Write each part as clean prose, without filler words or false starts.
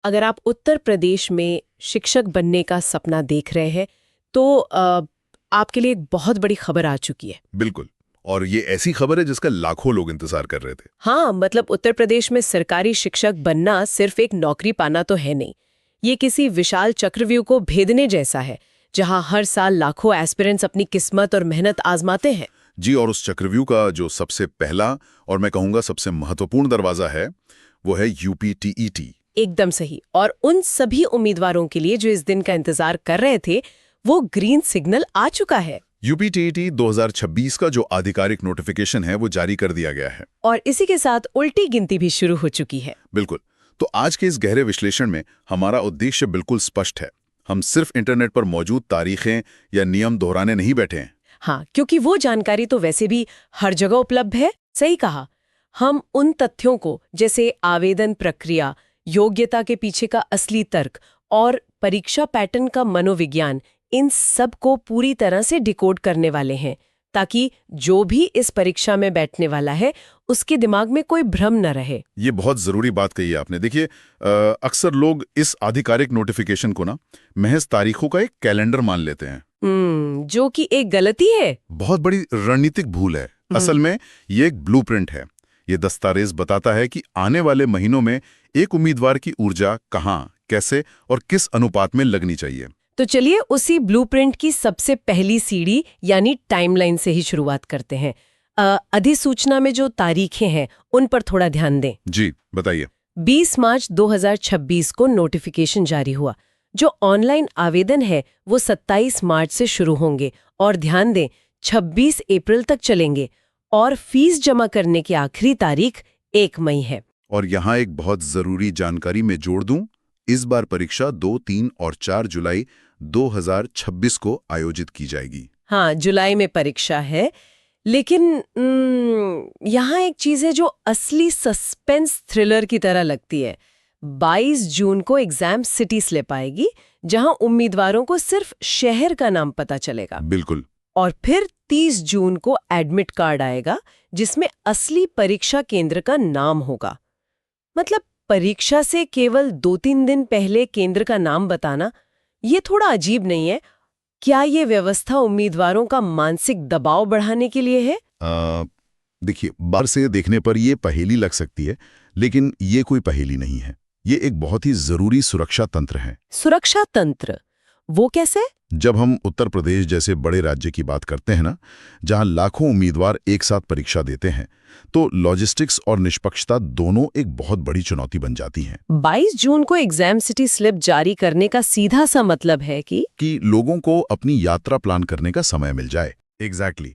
अगर आप उत्तर प्रदेश में शिक्षक बनने का सपना देख रहे हैं तो आपके लिए एक बहुत बड़ी खबर आ चुकी है। बिल्कुल। और ये ऐसी खबर है जिसका लाखों लोग इंतजार कर रहे थे। हाँ, मतलब उत्तर प्रदेश में सरकारी शिक्षक बनना सिर्फ एक नौकरी पाना तो है नहीं, ये किसी विशाल चक्रव्यूह को भेदने जैसा है जहां हर साल लाखों एस्पिरेंट्स अपनी किस्मत और मेहनत आजमाते हैं। जी, और उस चक्रव्यूह का जो सबसे पहला और मैं कहूँगा सबसे महत्वपूर्ण दरवाजा है वो है यूपीटीईटी। एकदम सही। और उन सभी उम्मीदवारों के लिए जो इस दिन का इंतजार कर रहे थे, वो ग्रीन सिग्नल आ चुका है। यूपीटीईटी 2026 का जो आधिकारिक नोटिफिकेशन है वो जारी कर दिया गया है और इसी के साथ उल्टी गिनती भी शुरू हो चुकी है। बिल्कुल। तो आज के इस गहरे विश्लेषण में हमारा उद्देश्य बिल्कुल स्पष्ट है। हम सिर्फ इंटरनेट पर मौजूद तारीखें या नियम दोहराने नहीं बैठे हैं। हाँ, क्योंकि वो जानकारी तो वैसे भी हर जगह उपलब्ध है। सही कहा। हम उन तथ्यों को, जैसे आवेदन प्रक्रिया, योग्यता के पीछे का असली तर्क और परीक्षा पैटर्न का मनोविज्ञान, इन सब को पूरी तरह से डिकोड करने वाले हैं, ताकि जो भी इस परीक्षा में बैठने वाला है उसके दिमाग में कोई भ्रम न रहे। ये बहुत जरूरी बात कही है आपने। देखिए, अक्सर लोग इस आधिकारिक नोटिफिकेशन को ना महज तारीखों का एक कैलेंडर मान लेते हैं। जो कि एक गलती है। बहुत बड़ी रणनीतिक भूल है। असल में ये एक ब्लूप्रिंट है। ये दस्तावेज बताता है कि आने वाले महीनों में एक उम्मीदवार की ऊर्जा कहाँ, कैसे और किस अनुपात में लगनी चाहिए। तो चलिए उसी ब्लूप्रिंट की सबसे पहली सीढ़ी यानी टाइमलाइन से ही शुरुआत करते हैं। अधिसूचना में जो तारीखें हैं उन पर थोड़ा ध्यान दें। जी, बताइए। 20 मार्च 2026 को नोटिफिकेशन जारी हुआ। जो ऑनलाइन आवेदन है वो 27 मार्च से शुरू होंगे और ध्यान दें 26 अप्रैल तक चलेंगे और फीस जमा करने की आखिरी तारीख 1 मई है। और यहाँ एक बहुत जरूरी जानकारी मैं जोड़ दूं, इस बार परीक्षा 2, 3 और 4 जुलाई 2026 को आयोजित की जाएगी। हाँ, जुलाई में परीक्षा है। लेकिन यहाँ एक चीज है जो असली सस्पेंस थ्रिलर की तरह लगती है। 22 जून को एग्जाम सिटी स्लिप आएगी, जहां उम्मीदवारों को सिर्फ शहर का नाम पता चलेगा। बिल्कुल। और फिर 30 जून को एडमिट कार्ड आएगा, जिसमें असली परीक्षा केंद्र का नाम होगा। मतलब परीक्षा से केवल 2-3 दिन पहले केंद्र का नाम बताना, ये थोड़ा अजीब नहीं है? क्या ये व्यवस्था उम्मीदवारों का मानसिक दबाव बढ़ाने के लिए है? देखिए, बाहर से देखने पर ये पहेली लग सकती है, लेकिन ये कोई पहेली नहीं है। ये एक बहुत ही जरूरी सुरक्षा तंत्र है। सुरक्षा तंत्र? वो कैसे? जब हम उत्तर प्रदेश जैसे बड़े राज्य की बात करते हैं ना, जहां लाखों उम्मीदवार एक साथ परीक्षा देते हैं, तो लॉजिस्टिक्स और निष्पक्षता दोनों एक बहुत बड़ी चुनौती बन जाती हैं। 22 जून को एग्जाम सिटी स्लिप जारी करने का सीधा सा मतलब है कि लोगों को अपनी यात्रा प्लान करने का समय मिल जाए। एग्जैक्टली।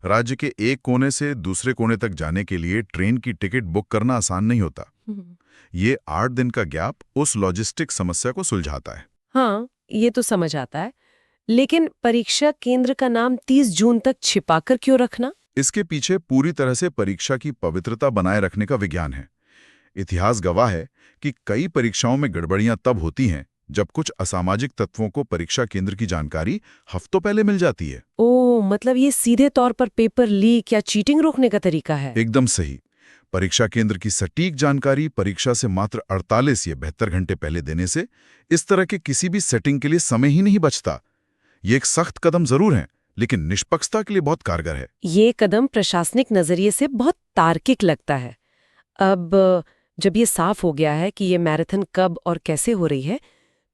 राज्य के एक कोने से दूसरे कोने तक जाने के लिए ट्रेन की टिकट बुक करना आसान नहीं होता। ये 8 दिन का गैप उस लॉजिस्टिक समस्या को सुलझाता है। हाँ, ये तो समझ आता है। लेकिन परीक्षा केंद्र का नाम 30 जून तक छिपाकर क्यों रखना? इसके पीछे पूरी तरह से परीक्षा की पवित्रता बनाए रखने का विज्ञान है। इतिहास गवाह है कि कई परीक्षाओं में गड़बड़ियां तब होती हैं जब कुछ असामाजिक तत्वों को परीक्षा केंद्र की जानकारी हफ्तों पहले मिल जाती है। ओह, मतलब ये सीधे तौर पर पेपर लीक या चीटिंग रोकने का तरीका है। एकदम सही। परीक्षा केंद्र की सटीक जानकारी परीक्षा से मात्र 48 या 72 घंटे पहले देने से इस तरह के किसी भी सेटिंग के लिए समय ही नहीं बचता। ये एक सख्त कदम जरूर है, लेकिन निष्पक्षता के लिए बहुत कारगर है। ये कदम प्रशासनिक नजरिए से बहुत तार्किक लगता है। अब जब ये साफ हो गया है कि ये मैराथन कब और कैसे हो रही है,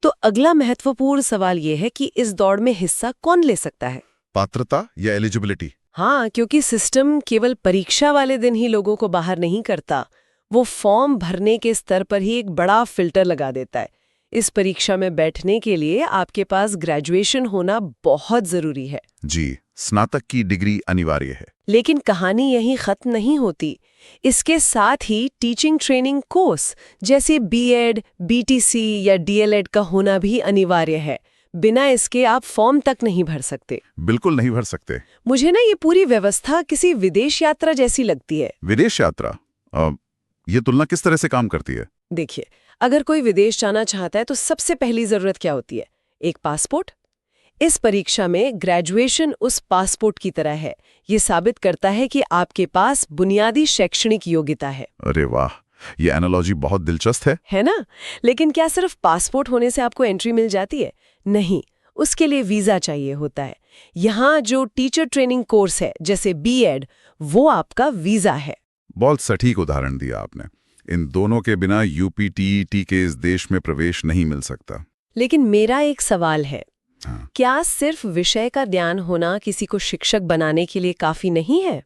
तो अगला महत्वपूर्ण सवाल ये है कि इस दौड़ में हिस्सा कौन ले सकता है? पात्रता या एलिजिबिलिटी? हाँ, क्योंकि सिस्टम केवल परीक्षा वाले दिन ही लोगों को बाहर नहीं करता, वो फॉर्म भरने के स्तर पर ही एक बड़ा फिल्टर लगा देता है। इस परीक्षा में बैठने के लिए आपके पास ग्रेजुएशन होना बहुत जरूरी है। जी, स्नातक की डिग्री अनिवार्य है। लेकिन कहानी यहीं खत्म नहीं होती। इसके साथ ही टीचिंग ट्रेनिंग कोर्स जैसे बीएड, बीटीसी या डीएलएड का होना भी अनिवार्य है। बिना इसके आप फॉर्म तक नहीं भर सकते। बिल्कुल नहीं भर सकते। मुझे ना ये पूरी व्यवस्था किसी विदेश यात्रा जैसी लगती है। विदेश यात्रा? ये तुलना किस तरह से काम करती है? देखिए, अगर कोई विदेश जाना चाहता है तो सबसे पहली जरूरत क्या होती है? एक पासपोर्ट। इस परीक्षा में ग्रेजुएशन उस पासपोर्ट की तरह है। ये साबित करता है कि आपके पास बुनियादी शैक्षणिक योग्यता है। अरे वाह, ये एनालॉजी बहुत दिलचस्प है ना? लेकिन क्या सिर्फ पासपोर्ट होने से आपको एंट्री मिल जाती है? नहीं, उसके लिए वीजा चाहिए होता है। यहाँ जो टीचर ट्रेनिंग कोर्स है, जैसे बीएड, वो आपका वीजा है। बहुत सटीक उदाहरण दिया आपने। इन दोनों के बिना यूपीटीईटी के इस देश में प्रवेश नहीं मिल सकता। लेकिन मेरा एक सवाल है, हाँ। क्या सिर्फ विषय का ज्ञान होना किसी को शिक्षक बनाने के लिए काफी नहीं है?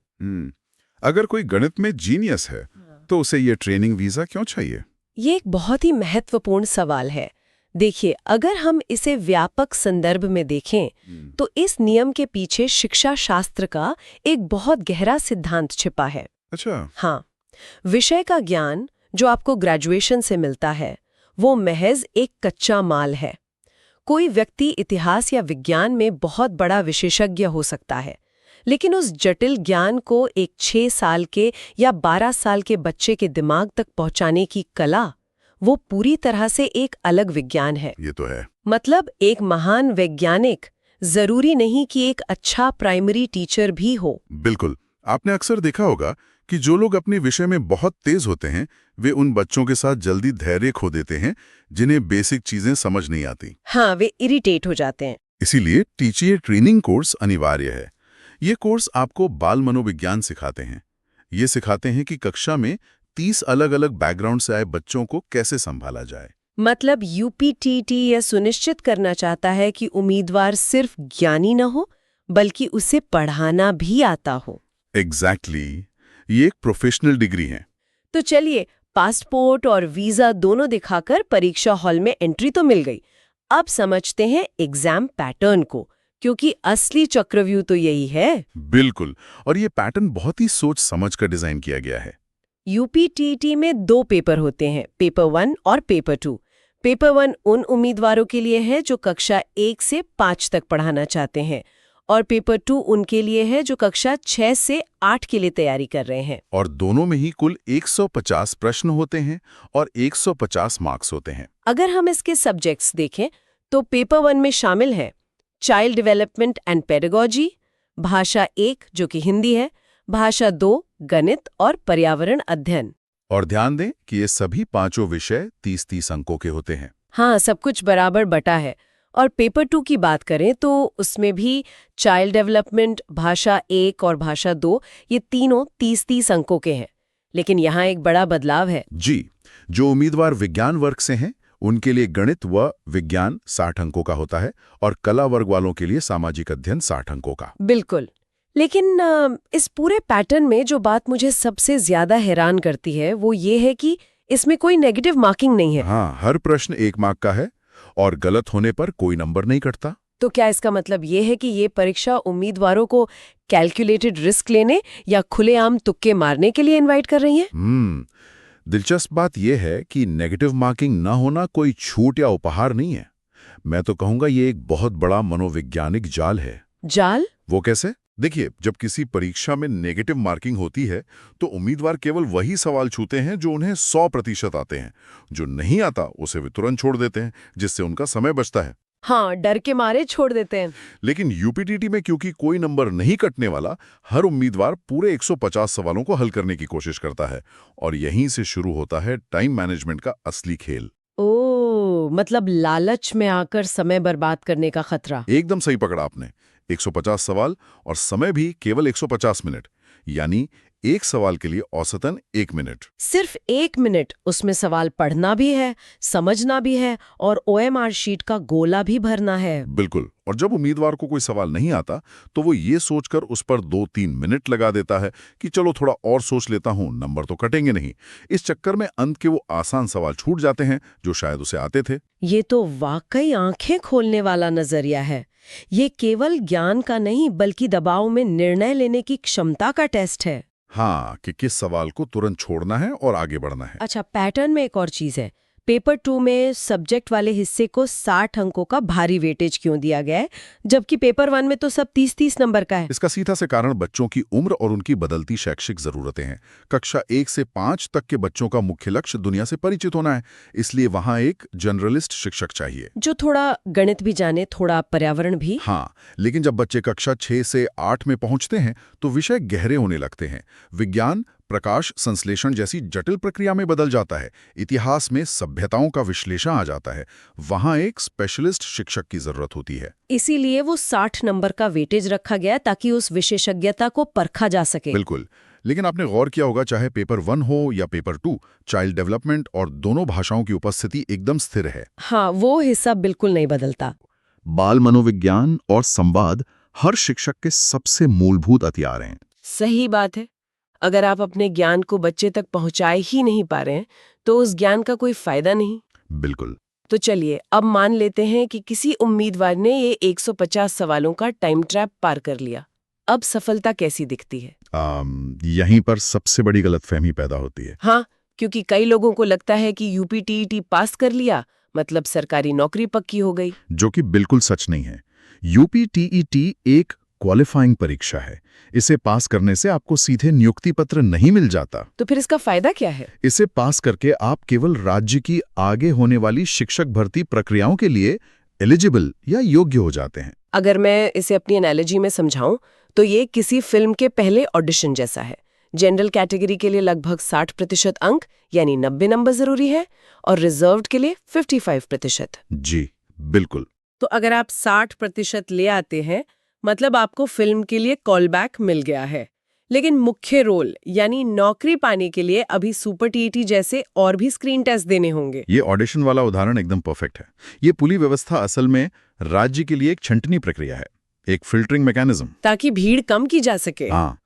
अगर कोई गणित में जीनियस है तो उसे ये ट्रेनिंग वीजा क्यों चाहिए? ये एक बहुत ही महत्वपूर्ण सवाल है। देखिए, अगर हम इसे व्यापक संदर्भ में देखें तो इस नियम के पीछे शिक्षा शास्त्र का एक बहुत गहरा सिद्धांत छिपा है। अच्छा। हाँ, विषय का ज्ञान जो आपको ग्रेजुएशन से मिलता है वो महज एक कच्चा माल है। कोई व्यक्ति इतिहास या विज्ञान में बहुत बड़ा विशेषज्ञ हो सकता है, लेकिन उस जटिल ज्ञान को एक 6 साल के या 12 साल के बच्चे के दिमाग तक पहुंचाने की कला, वो पूरी तरह से एक अलग विज्ञान है। ये तो है। मतलब एक महान वैज्ञानिक जरूरी नहीं कि एक अच्छा प्राइमरी टीचर भी हो। बिल्कुल। आपने अक्सर देखा होगा कि जो लोग अपने विषय में बहुत तेज होते हैं वे उन बच्चों के साथ जल्दी धैर्य खो देते हैं जिन्हें बेसिक चीजें समझ नहीं आती। हाँ, वे इरिटेट हो जाते हैं। इसीलिए टीचर ट्रेनिंग कोर्स अनिवार्य है। ये कोर्स आपको बाल मनोविज्ञान सिखाते हैं। ये सिखाते हैं कि कक्षा में 30 अलग-अलग बैकग्राउंड से आए बच्चों को कैसे संभाला जाए। मतलब यूपीटीटी यह सुनिश्चित करना चाहता है कि उम्मीदवार सिर्फ ज्ञानी न हो, बल्कि उसे पढ़ाना भी आता हो। एग्जैक्टली। ये एक प्रोफेशनल डिग्री है। तो चलिए, पासपोर्ट और वीजा दोनों दिखाकर परीक्षा हॉल में एंट्री तो मिल गई। अब समझते हैं एग्जाम पैटर्न को, क्योंकि असली चक्रव्यूह तो यही है। बिल्कुल। और ये पैटर्न बहुत ही सोच समझ कर डिजाइन किया गया है। यूपीटीटी में 2 पेपर होते हैं, पेपर 1 और पेपर 2। पेपर 1 उन उम्मीदवारों के लिए है जो कक्षा 1 से 5 तक पढ़ाना चाहते हैं, और पेपर 2 उनके लिए है जो कक्षा 6 से 8 के लिए तैयारी कर रहे हैं। और दोनों में ही कुल 150 प्रश्न होते हैं और 150 मार्क्स होते हैं। अगर हम इसके सब्जेक्ट्स देखें तो पेपर 1 में शामिल है चाइल्ड डेवलपमेंट एंड पेडागोजी, भाषा 1 जो कि हिंदी है, भाषा 2 गणित और पर्यावरण अध्ययन। और ध्यान दें कि ये सभी पांचों विषय 30-30 अंकों के होते हैं। हाँ, सब कुछ बराबर बटा है। और पेपर 2 की बात करें तो उसमें भी चाइल्ड डेवलपमेंट, भाषा 1 और भाषा 2 ये तीनों 30-30 अंकों के हैं। लेकिन यहाँ एक बड़ा बदलाव है। जी, जो उम्मीदवार विज्ञान वर्ग से हैं उनके लिए गणित व विज्ञान 60 अंकों का होता है और कला वर्ग वालों के लिए सामाजिक अध्ययन 60 अंकों का। बिल्कुल। लेकिन इस पूरे पैटर्न में जो बात मुझे सबसे ज्यादा हैरान करती है वो ये है कि इसमें कोई नेगेटिव मार्किंग नहीं है। हाँ, हर प्रश्न 1 मार्क का है और गलत होने पर कोई नंबर नहीं कटता। तो क्या इसका मतलब ये है कि ये परीक्षा उम्मीदवारों को कैलकुलेटेड रिस्क लेने या खुलेआम तुक्के मारने के लिए इनवाइट कर रही है? दिलचस्प बात यह है कि नेगेटिव मार्किंग ना होना कोई छूट या उपहार नहीं है। मैं तो कहूंगा ये एक बहुत बड़ा मनोवैज्ञानिक जाल है। जाल? वो कैसे? देखिए, जब किसी परीक्षा में नेगेटिव मार्किंग होती है तो उम्मीदवार केवल वही सवाल छूते हैं जो उन्हें 100% आते हैं। जो नहीं आता उसे वे तुरंत छोड़ देते हैं, जिससे उनका समय बचता है। हाँ, डर के मारे छोड़ देते हैं। लेकिन यूपीटीटी में क्योंकि कोई नंबर नहीं कटने वाला, हर उम्मीदवार पूरे 150 सवालों को हल करने की कोशिश करता है और यहीं से शुरू होता है टाइम मैनेजमेंट का असली खेल। ओह, मतलब लालच में आकर समय बर्बाद करने का खतरा। एकदम सही पकड़ा आपने। 150 सवाल और समय भी केवल 150 मिनट, यानी एक सवाल के लिए औसतन 1 मिनट। सिर्फ 1 मिनट, उसमें सवाल पढ़ना भी है, समझना भी है और OMR शीट का गोला भी भरना है। बिल्कुल। और जब उम्मीदवार को कोई सवाल नहीं आता तो वो ये सोचकर उस पर 2-3 मिनट लगा देता है कि चलो थोड़ा और सोच लेता हूं, नंबर तो कटेंगे नहीं। इस चक्कर में अंत के वो आसान सवाल छूट जाते हैं जो शायद उसे आते थे। ये तो वाकई आंखें खोलने वाला नजरिया है। ये केवल ज्ञान का नहीं बल्कि दबाव में निर्णय लेने की क्षमता का टेस्ट है। हाँ, कि किस सवाल को तुरंत छोड़ना है और आगे बढ़ना है। अच्छा, पैटर्न में एक और चीज है। पेपर 2 में सब्जेक्ट वाले हिस्से को 60 अंकों का भारी वेटेज क्यों दिया गया है, जबकि पेपर 1 में तो सब 30-30 नंबर का है? इसका सीधा से कारण बच्चों की उम्र और उनकी बदलती शैक्षिक जरूरतें हैं। कक्षा 1 से 5 तक के बच्चों का मुख्य लक्ष्य दुनिया से परिचित होना है, इसलिए वहां एक जनरलिस्ट शिक्षक चाहिए जो थोड़ा गणित भी जाने, थोड़ा पर्यावरण भी। हाँ, लेकिन जब बच्चे कक्षा 6 से 8 में पहुंचते हैं तो विषय गहरे होने लगते हैं। विज्ञान प्रकाश संश्लेषण जैसी जटिल प्रक्रिया में बदल जाता है, इतिहास में सभ्यताओं का विश्लेषण आ जाता है, वहां एक स्पेशलिस्ट शिक्षक की जरूरत होती है। इसीलिए वो 60 नंबर का वेटेज रखा गया ताकि उस विशेषज्ञता को परखा जा सके। बिल्कुल। लेकिन आपने गौर किया होगा, चाहे पेपर 1 हो या पेपर 2, चाइल्ड डेवलपमेंट और दोनों भाषाओं की उपस्थिति एकदम स्थिर है। हाँ, वो हिस्सा बिल्कुल नहीं बदलता। बाल मनोविज्ञान और संवाद हर शिक्षक के सबसे मूलभूत हथियार हैं। सही बात है। अगर आप अपने ज्ञान को बच्चे तक पहुंचाए ही नहीं पा रहे हैं तो उस ज्ञान का कोई फायदा नहीं। बिल्कुल। तो चलिए अब मान लेते हैं कि किसी उम्मीदवार ने ये 150 सवालों का टाइम ट्रैप पार कर लिया। अब सफलता कैसी दिखती है? यहीं पर सबसे बड़ी गलतफहमी पैदा होती है। हाँ, क्योंकि कई लोगों को लगता है कि यूपीटीईटी पास कर लिया मतलब सरकारी नौकरी पक्की हो गई। जो कि बिल्कुल सच नहीं है। यूपीटीईटी एक क्वालिफाइंग परीक्षा है। इसे पास करने से आपको सीधे नियुक्ति पत्र नहीं मिल जाता। तो फिर इसका फायदा क्या है? इसे पास करके आप केवल राज्य की आगे होने वाली शिक्षक भर्ती प्रक्रियाओं के लिए एलिजिबल या योग्य हो जाते हैं। अगर मैं इसे अपनी एनालॉजी में समझाऊं तो ये किसी फिल्म के पहले ऑडिशन जैसा है। जनरल कैटेगरी के लिए लगभग 60% अंक यानी 90 नंबर जरूरी है और रिजर्व्ड के लिए 55%। जी बिल्कुल। तो अगर आप 60% ले आते हैं मतलब आपको फिल्म के लिए कॉल बैक मिल गया है। लेकिन मुख्य रोल यानी नौकरी पाने के लिए अभी सुपर टीईटी जैसे और भी स्क्रीन टेस्ट देने होंगे। ये ऑडिशन वाला उदाहरण एकदम परफेक्ट है। ये पूरी व्यवस्था असल में राज्य के लिए एक छंटनी प्रक्रिया है, एक फिल्टरिंग मैकेनिज्म, ताकि भीड़ कम की जा सके। हाँ,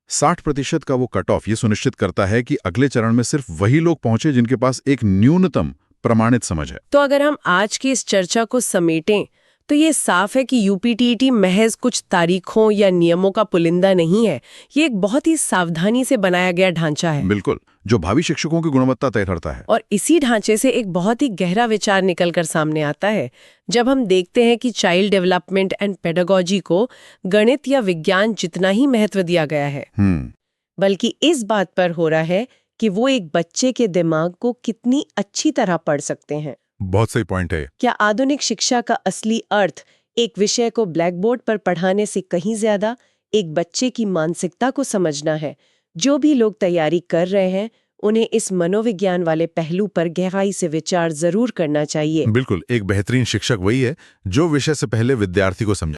60% का वो कट ऑफ ये सुनिश्चित करता है कि अगले चरण में सिर्फ वही लोग पहुंचे जिनके पास एक न्यूनतम प्रमाणित समझ है। तो अगर हम आज की इस चर्चा को समेटें तो ये साफ है कि यूपीटीईटी महज कुछ तारीखों या नियमों का पुलिंदा नहीं है। ये एक बहुत ही सावधानी से बनाया गया ढांचा है। बिल्कुल, जो भावी शिक्षकों की गुणवत्ता तय करता है। और इसी ढांचे से एक बहुत ही गहरा विचार निकलकर सामने आता है जब हम देखते हैं कि चाइल्ड डेवलपमेंट एंड पेडागोजी को गणित या विज्ञान जितना ही महत्व दिया गया है, बल्कि इस बात पर हो रहा है कि वो एक बच्चे के दिमाग को कितनी अच्छी तरह पढ़ सकते हैं। बहुत सही पॉइंट है। क्या आधुनिक शिक्षा का असली अर्थ एक विषय को ब्लैक बोर्ड पर पढ़ाने से कहीं ज्यादा एक बच्चे की मानसिकता को समझना है? जो भी लोग तैयारी कर रहे हैं उन्हें इस मनोविज्ञान वाले पहलू पर गहराई से विचार जरूर करना चाहिए। बिल्कुल, एक बेहतरीन शिक्षक वही है जो विषय से पहले विद्यार्थी को समझे।